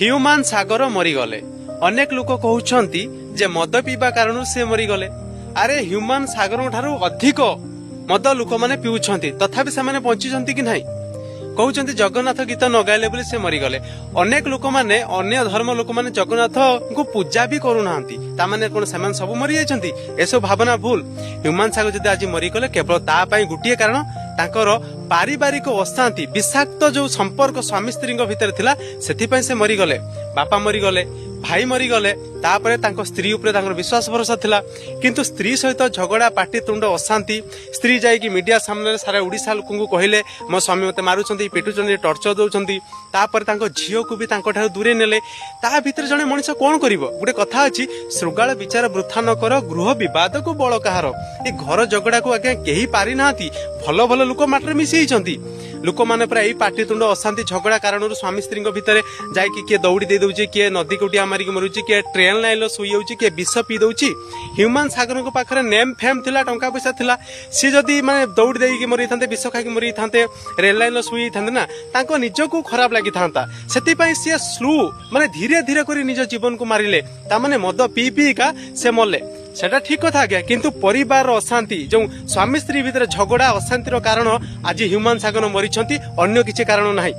Human सागर मरीगले। अनेक लोक कहउछंती जे मद पीवा कारण से मरीगले। अरे ह्यूमान सागर ठारू अधिक मद लोक माने पिउछंती तथापि से माने बंचिछंती कि नाही। कहउछंती जगन्नाथ गीत न गाइले बोली से मरीगले। अनेक लोक माने अन्य धर्म लोक माने जगन्नाथ को पूजा भी करू नाहंती ता माने कोन समान सब मरी जायछंती। एसो भावना भूल। ह्यूमान सागर जदि आज मरीगले केवल ता पई गुटिए कारण तांकर पारिवारिक अशांति विषाक्त जो संपर्क स्वामी स्त्री भितर थिला सेथिपई से मरीगले। बापा मरीगले, भाई मरीगले, तापरे तांको स्त्री उपरे तांकर विश्वास भरोसा थिला किंतु स्त्री सहित झगड़ा पाटितुंड अशांति। स्त्री जाइकी मीडिया सामने सारा ओडिशा लोकंकु कहिले मो स्वामी मते मारुछंती, पिटुछंती, टर्चर दउछंती। तापर तांको झियो को भी तांको ठारू दूरे नेले। ता भितर जने मनुष्य कोन करिवो। गुटे कथा अछि, श्रृगाल विचार वृथा न कर, गृह विवाद को बळ कहार। ए घर झगड़ा को आज्ञा केही पारि नाहंती। भलो भलो लोक माटर मिसी हिचंती। लोक माने प्राय एई पाटितुंड अशांति झगड़ा कारणरु स्वामी स्त्री भितर जाइकी किए दौड़ी दे दउची, किए नदी कोटिया मारी के मरुची, किए ट्रेन लाइन सुई जाउची, किए विष पी दउची। ह्यूमान सागर को पाखरे नेम फेम थिला, टंका पैसा थिला। सी जदी माने दौड़ी देई मरी थांते, विष खाई मरी थांते, रेल लाइन सुई थांते ना, तांको निजको खराब लागि थांता। सेति पई से स्लो माने धीरे धीरे करी निज जीवन को मारिले। ता माने मद पी पी का से मले। सेटा ठीक कथा आज्ञा किंतु परिवार अशांति जो स्वामी स्त्री भितर झगड़ा अशांतिर कारण आज ह्यूमान सागर मरीछंती, अन्य किछि कारण नाही।